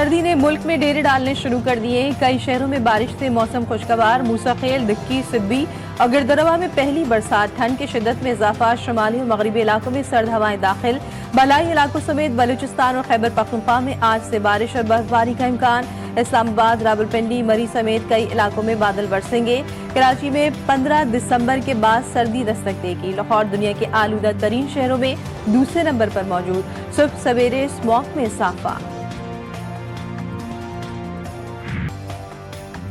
सर्दी ने मुल्क में डेरे डालने शुरू कर दिए। कई शहरों में बारिश से मौसम खुशगवार। मूसाखेल, दिक्की, सिब्बी और गिरदरवा में पहली बरसात। ठंड की शिद्दत में इजाफा। शुमाली और मगरबी इलाकों में सर्द हवाएं दाखिल। बलाई इलाकों समेत बलूचिस्तान और खैबर पख्तूनख्वा में आज से बारिश और बर्फबारी का इम्कान। इस्लामाबाद, रावलपिंडी, मरी समेत कई इलाकों में बादल बरसेंगे। कराची में 15 दिसंबर के बाद सर्दी दस्तक देगी। लाहौर दुनिया के आलूदा तरीन शहरों में दूसरे नंबर पर मौजूद। सुबह सवेरे स्मॉग में इजाफा।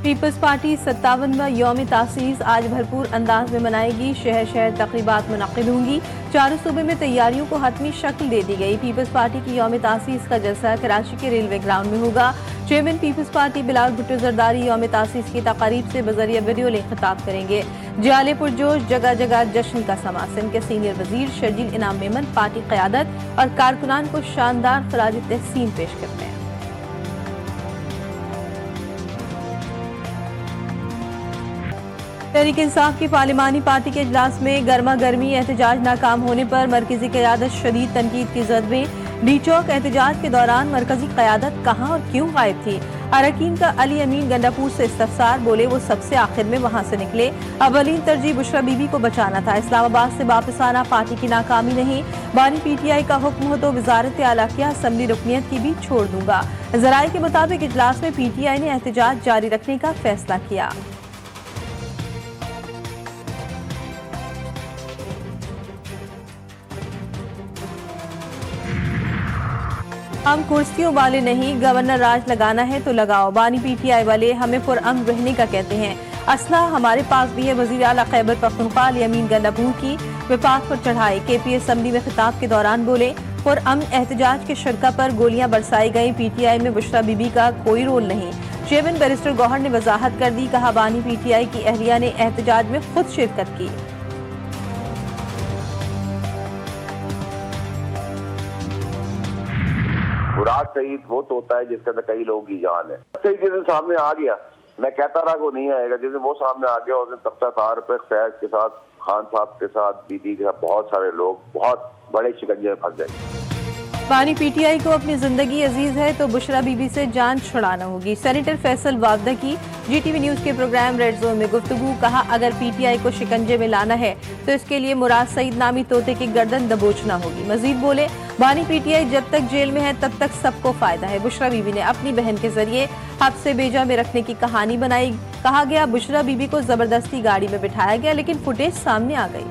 पीपल्स पार्टी 57वां यौम तासीस आज भरपूर अंदाज में मनाएगी। शहर शहर तकरीबात मुनक्किद होंगी। चारों सूबे में तैयारियों को हतमी शक्ल दे दी गई। पीपल्स पार्टी की यौम तासीस का जलसा कराची के रेलवे ग्राउंड में होगा। Chairman Peoples Party Bilal Bhutto Zardari यौम तासीस की तकारीब से बजरिया वीडियो लिंक खिताब करेंगे। जाले पुरजोश, जगह जगह जश्न का समा। सिंध के सीनियर वजीर शर्जील इनाम मेमन पार्टी क़यादत और कारकुनान को शानदार खराज तहसीन पेश करते हैं। तहरीक इंसाफ की पार्लिमानी पार्टी के इजलास में गर्मा गर्मी। एहतजाज नाकाम होने पर मरकजी क़यादत शदीद तनकीद की जद में। डी चौक एहतजाज के दौरान मरकजी क़यादत कहाँ और क्यों गायब थी। अरकान का अली अमीन गंडापुर से इस्तफसार। बोले वो सबसे आखिर में वहां से निकले। अवलीन तरजीह बुशरा बीबी को बचाना था। इस्लामाबाद से वापस आना पार्टी की नाकामी नहीं। बानी पीटीआई का हुक्म हो तो वजारत आला किया, असम्बली रुकनियत की भी छोड़ दूंगा। जराये के मुताबिक इजलास में पीटीआई ने एहतजाज जारी रखने का फैसला किया। हम कुर्सियों वाले नहीं, गवर्नर राज लगाना है तो लगाओ। बानी पीटीआई वाले हमें पुरअमन रहने का कहते हैं। असला हमारे पास भी है। वजीर आला खैबर पख्तूनख्वा अली अमीन गंडापुर की विफाक पर चढ़ाई। केपी असम्बली में खिताब के दौरान बोले पुरअमन एहतजाज के शरका पर गोलियां बरसाई गई। पीटीआई में बुशरा बीबी का कोई रोल नहीं। चेयरमैन बैरिस्टर गौहर ने वजाहत कर दी। कहा बानी पीटीआई की अहलिया ने एहतजाज में खुद शिरकत की। मुराद शहीद वो तो होता है जिसके अंदर कई लोगों की जान है। जिस दिन सामने आ गया, मैं कहता रहा वो नहीं आएगा। जिस दिन वो सामने आ गया उस दिन तख्ता तार पे फैज के साथ, खान साहब के साथ, दीदी के साथ बहुत सारे लोग बहुत बड़े शिकंजे में फंस जाएंगे। बानी पीटीआई को अपनी जिंदगी अजीज है तो बुशरा बीबी से जान छुड़ाना होगी। सेनेटर फैसल वावदा की जीटीवी न्यूज के प्रोग्राम रेड जोन में गुफ्तगू। कहा अगर पीटीआई को शिकंजे में लाना है तो इसके लिए मुराद सईद नामी तोते की गर्दन दबोचना होगी। मजीद बोले बानी पीटीआई जब तक जेल में है तब तक सबको फायदा है। बुशरा बीबी ने अपनी बहन के जरिए हब्से बेजा में रखने की कहानी बनाई। कहा गया बुशरा बीबी को जबरदस्ती गाड़ी में बिठाया गया लेकिन फुटेज सामने आ गई।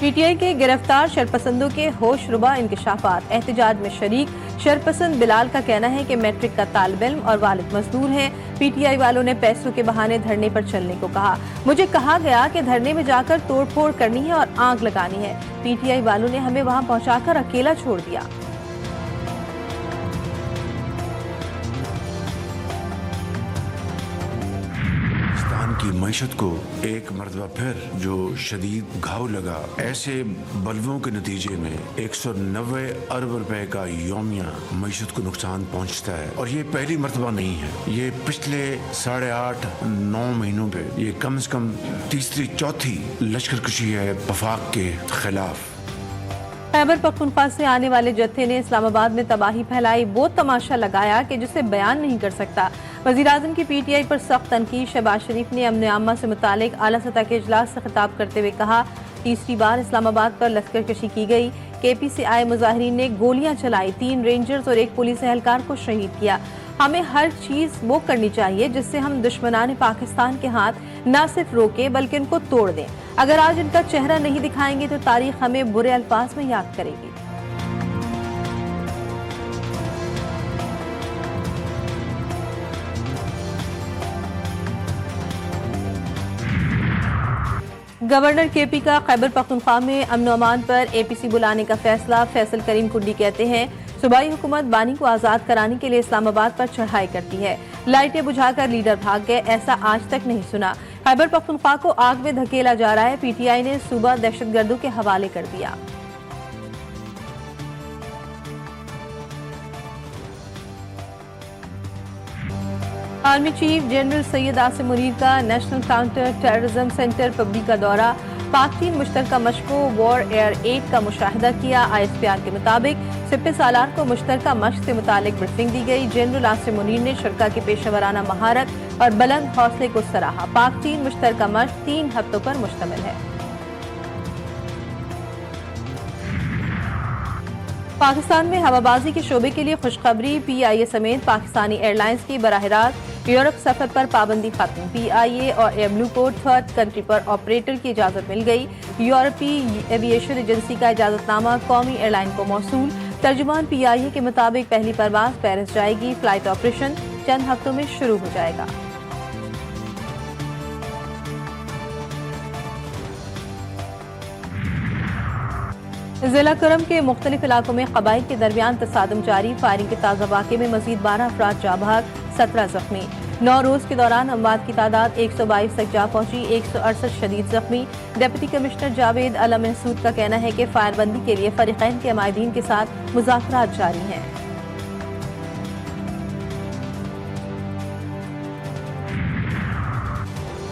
पीटीआई के गिरफ्तार शरपसंदों के होश रुबा इंकशाफात। एहतजाज में शरीक शरपसंद बिलाल का कहना है कि मैट्रिक का तालिब इल्म और वालिद मजदूर हैं। पीटीआई वालों ने पैसों के बहाने धरने पर चलने को कहा। मुझे कहा गया कि धरने में जाकर तोड़फोड़ करनी है और आग लगानी है। पीटीआई वालों ने हमें वहां पहुंचाकर अकेला छोड़ दिया। की मईशत को एक मरतबा फिर जो शदीद घाव लगा। ऐसे बलवों के नतीजे में 190 अरब रुपए का यौमिया मईशत को नुकसान पहुंचता है और ये पहली मरतबा नहीं है। ये पिछले 8.5-9 महीनों पे ये कम से कम तीसरी चौथी लश्करकशी है वफाक के खिलाफ। खैबर पख्तूनख्वा से आने वाले जत्थे ने इस्लामाबाद में तबाही फैलाई। वो तमाशा लगाया कि जिसे बयान नहीं कर सकता। वज़ीर आज़म की पीटीआई पर सख्त तनकीद। शहबाज शरीफ ने अमन आमा से मुतालिक आला सतह के इजलास से खिताब करते हुए कहा तीसरी बार इस्लामाबाद पर लश्करकशी की गई। केपी से आए मुजाहिरीन ने गोलियां चलाई। 3 रेंजर्स और 1 पुलिस एहलकार को शहीद किया। हमें हर चीज वो करनी चाहिए जिससे हम दुश्मनान पाकिस्तान के हाथ न सिर्फ रोके बल्कि उनको तोड़ दें। अगर आज इनका चेहरा नहीं दिखाएंगे तो तारीख हमें बुरे अल्फाज में याद करेगी। गवर्नर केपी का खैबर पख्तूनख्वा में अमन अमान पर एपीसी बुलाने का फैसला। फैसल करीम कुंडी कहते हैं सूबाई हुकूमत बानी को आजाद कराने के लिए इस्लामाबाद पर चढ़ाई करती है। लाइटें बुझाकर लीडर भाग गए, ऐसा आज तक नहीं सुना। खैबर पख्तूनख्वा को आग में धकेला जा रहा है। पीटीआई ने सूबा दहशतगर्दों के हवाले कर दिया। Army chief general Syed Asim Munir का नेशनल काउंटर टेररिज्म सेंटर पबली का दौरा, पाक चीन मुश्तरका मशकों वॉर एयर 8 का मुशाहिदा किया। ISPR के मुताबिक सिपह सालार को मुश्तरका मश्क से मुतालिक ब्रीफिंग दी गई। जनरल आसिम मुनीर ने शरका की पेशेवराना महारत और बुलंद हौसले को सराहा। पाक चीन मुश्तरका मश्क 3 हफ्तों पर मुश्तमिल है। पाकिस्तान में हवाबाजी के शोबे के लिए खुशखबरी, PIA समेत पाकिस्तानी एयरलाइंस की बराह रास्त यूरोप सफर पर पाबंदी खत्म। PIA और एयरब्लू को थर्ड कंट्री पर ऑपरेटर की इजाजत मिल गई। यूरोपीय एविएशन एजेंसी का इजाजतनामा कौमी एयरलाइन को मौसूल। तर्जुमान PIA के मुताबिक पहली परवाज पेरिस जाएगी। फ्लाइट ऑपरेशन चंद हफ्तों में शुरू हो जाएगा। जिला करम के मुख्तलिफ इलाकों में कबाइल के दरमियान तसादुम जारी। फायरिंग के ताज़ा वाक़े में मजीद 12 अफराद जा भाग, 17 जख्मी। 9 रोज के दौरान अमवात की तादाद 122 तक जा पहुंची, 168 शदीद जख्मी। डिप्टी कमिश्नर जावेद आलम महसूद का कहना है कि फायरबंदी के लिए फरीकैन के अमायदीन के साथ मुज़ाकरात जारी हैं।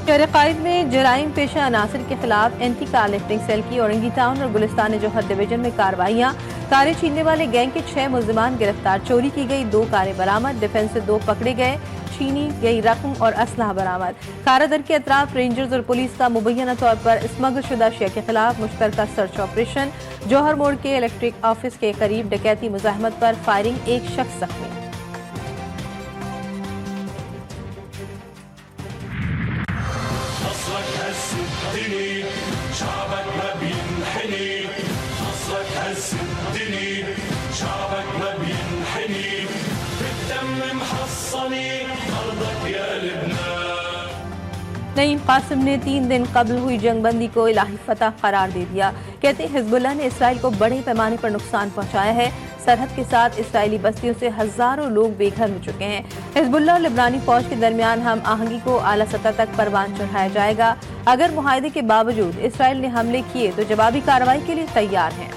शहर कायद में जराइम पेशा अनासर के खिलाफ एंटी कार लिफ्टिंग सेल की औरंगी टाउन और गुलिस्तान जौहर डिवीजन में कार्रवाइयां। कारें छीनने वाले गैंग के 6 मुल्जिमान गिरफ्तार। चोरी की गई 2 कारें बरामद। डिफेंस से 2 पकड़े गए। छीनी गई रकम और असलहा बरामद। कारादर के अतराफ रेंजर्स और पुलिस का मुबैना तौर पर स्मगल शुदा अशिया के खिलाफ मुश्तरका सर्च ऑपरेशन। जौहर मोड़ के इलेक्ट्रिक ऑफिस के करीब डकैती मुजाहमत पर फायरिंग, 1 शख्स जख्मी। नईम कासिम ने 3 दिन कबल हुई जंगबंदी को इलाही फतह करार दे दिया। कहते हैं हिजबुल्लाह ने इसराइल को बड़े पैमाने पर नुकसान पहुंचाया है। सरहद के साथ इसराइली बस्तियों से हजारों लोग बेघर हो चुके हैं। हिजबुल्लाह और लिबनानी फौज के दरमियान हम आहंगी को आला सतह तक परवान चढ़ाया जाएगा। अगर मुआहदे के बावजूद इसराइल ने हमले किए तो जवाबी कार्रवाई के लिए तैयार हैं।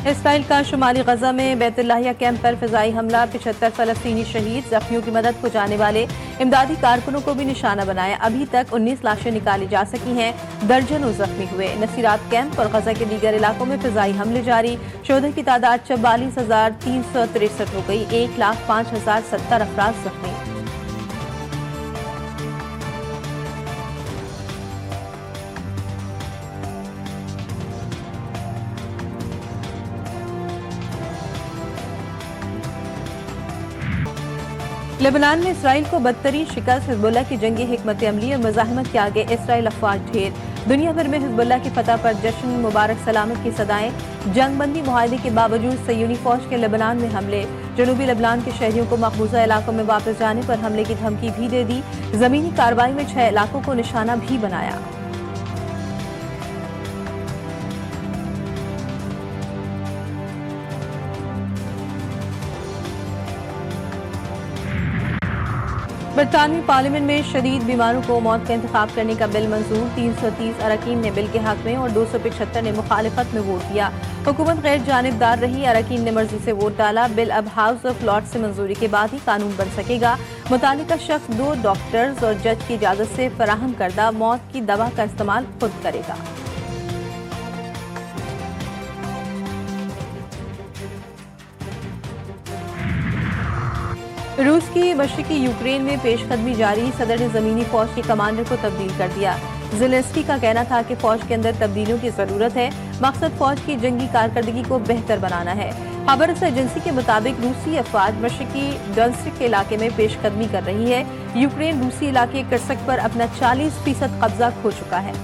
इसराइल का शुमाली गजा में बैतुल्लाहिया कैंप पर फिजाई हमला, 75 फलस्तीनी शहीद। जख्मियों की मदद को जाने वाले इमदादी कारकुनों को भी निशाना बनाया। अभी तक 19 लाशें निकाली जा सकी हैं, दर्जनों जख्मी हुए। नसीरात कैंप और गजा के दीगर इलाकों में फिजाई हमले जारी। शोधों की तादाद 44,363 हो गई। 1,05,070 अफराद जख्मी। लेबनान में इसराइल को बदतरीन शिकस्त। हिजबुल्लाह की जंगी हिकमत अमली और मज़ाहमत के आगे इसराइल अफवाज ढेर। दुनिया भर में हिजबुल्लाह की फतह पर जश्न, मुबारक सलामत की सदाएं। जंगबंदी मुआहदे के बावजूद सयूनी फौज के लेबनान में हमले। जनूबी लेबनान के शहरियों को मकबूजा इलाकों में वापस जाने पर हमले की धमकी भी दे दी। जमीनी कार्रवाई में 6 इलाकों को निशाना भी बनाया। बरतानवी पार्लियामेंट में शदीद बीमारों को मौत का इंतखाब करने का बिल मंजूर। 330 अरकान ने बिल के हक में और 275 ने मुखालिफत में वोट दिया। हुकूमत गैर जानिबदार रही, अरकान ने मर्जी से वोट डाला। बिल अब हाउस ऑफ लॉर्ड्स से मंजूरी के बाद ही कानून बन सकेगा। मुतालिका शख्स 2 डॉक्टर्स और जज की इजाजत से फराहम करदा मौत की दवा का इस्तेमाल खुद करेगा। रूस की मशरिकी यूक्रेन में पेशकदमी जारी। सदर ने जमीनी फौज के कमांडर को तब्दील कर दिया। ज़ेलेंस्की का कहना था कि फौज के अंदर तब्दीलियों की जरूरत है। मकसद फौज की जंगी कारकर्दगी को बेहतर बनाना है। खबर एजेंसी के मुताबिक रूसी अफवाज मशरिकी डोनेत्स्क के इलाके में पेशकदमी कर रही है। यूक्रेन रूसी इलाके कर्स्क पर अपना 40% कब्जा खो चुका है।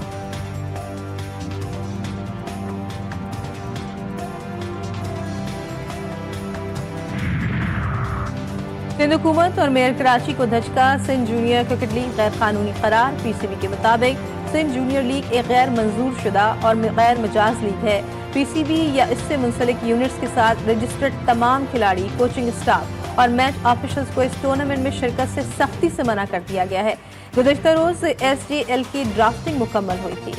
सिंध हुकूमत और मेयर कराची को धचका। सिंध जूनियर क्रिकेट लीग गैर कानूनी करार। PCB के मुताबिक सिंध जूनियर लीग एक गैर मंजूर शुदा और गैर मजाज लीग है। PCB या इससे मुंसलिक यूनिट्स के साथ रजिस्टर्ड तमाम खिलाड़ी, कोचिंग स्टाफ और मैच ऑफिशियल्स को इस टूर्नामेंट में शिरकत से सख्ती से मना कर दिया गया है। गुज़श्ता रोज SJL की ड्राफ्टिंग मुकम्मल हुई थी।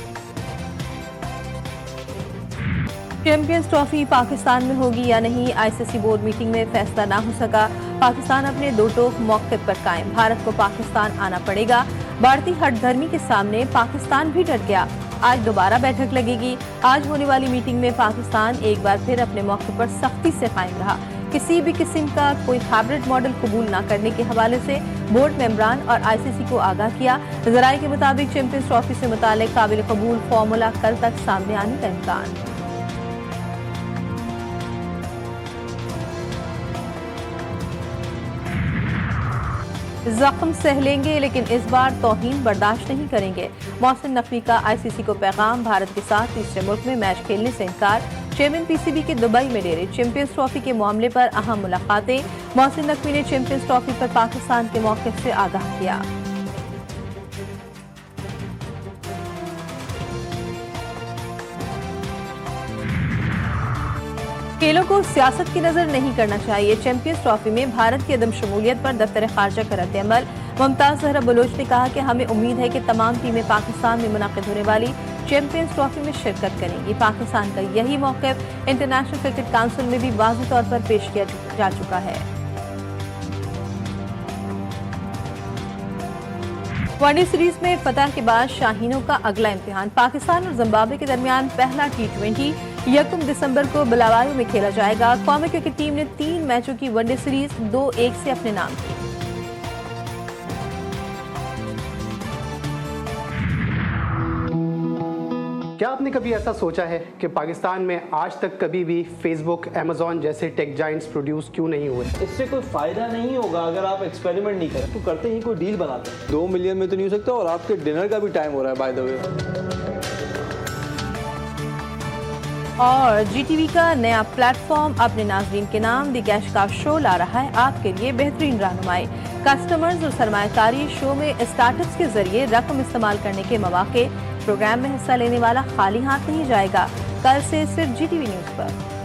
चैंपियंस ट्रॉफी पाकिस्तान में होगी या नहीं, ICC बोर्ड मीटिंग में फैसला ना हो सका। पाकिस्तान अपने दो टोक मौक़िफ़ पर कायम, भारत को पाकिस्तान आना पड़ेगा। भारतीय हठधर्मी के सामने पाकिस्तान भी डट गया। आज दोबारा बैठक लगेगी। आज होने वाली मीटिंग में पाकिस्तान एक बार फिर अपने मौक़िफ़ पर सख्ती से कायम रहा। किसी भी किस्म का कोई हाइब्रिड मॉडल कबूल न करने के हवाले से बोर्ड मेंबरान और ICC को आगाह किया। ज़राए के मुताबिक चैंपियंस ट्रॉफी से मुतालिक काबिल कबूल फॉर्मूला कल तक सामने आने का इम्कान। जख्म सह लेंगे लेकिन इस बार तौहीन बर्दाश्त नहीं करेंगे। मोहसिन नकवी का ICC को पैगाम, भारत के साथ तीसरे मुल्क में मैच खेलने से इनकार। चेयरमैन PCB के दुबई में डेरे, चैंपियंस ट्रॉफी के मामले पर अहम मुलाकातें। मोहसिन नकवी ने चैंपियंस ट्रॉफी पर पाकिस्तान के मौक़िफ़ से आगाह किया। खेलों को सियासत की नजर नहीं करना चाहिए। चैंपियंस ट्रॉफी में भारत की अदम शमूलियत पर दफ्तर खारजा का रद्द-ए-अमल। मुमताज ज़हरा बलोच ने कहा कि हमें उम्मीद है कि तमाम टीमें पाकिस्तान में मुनक़िद होने वाली चैंपियंस ट्रॉफी में शिरकत करेंगी। पाकिस्तान का यही मौक़िफ़ इंटरनेशनल क्रिकेट काउंसिल में भी वाज़ेह तौर पर पेश किया जा चुका है। वनडे सीरीज में फतह के बाद शाहीनों का अगला इम्तिहान, पाकिस्तान और जिम्बाब्वे के दरमियान पहला T20 1 दिसंबर को बुलावायो में खेला जाएगा। कौमी क्रिकेट टीम ने 3 मैचों की वनडे सीरीज 2-1 से अपने नाम की। क्या आपने कभी ऐसा सोचा है कि पाकिस्तान में आज तक कभी भी फेसबुक, अमेजॉन जैसे टेक जाइंट्स प्रोड्यूस क्यों नहीं हुए? इससे कोई फायदा नहीं होगा अगर आप एक्सपेरिमेंट नहीं करें। तो करते ही कोई डील बनाते हैं। 2 मिलियन में तो नहीं हो सकता, और आपके डिनर का भी टाइम हो रहा है बाय द वे। और GTV का नया प्लेटफॉर्म अपने नाज़रीन के नाम दी कैश का शो ला रहा है आपके लिए बेहतरीन रहनुमाई। कस्टमर्स और सरमायाकारी शो में स्टार्टअप्स के जरिए रकम इस्तेमाल करने के मौके। प्रोग्राम में हिस्सा लेने वाला खाली हाथ नहीं जाएगा। कल से सिर्फ GTV न्यूज़ पर।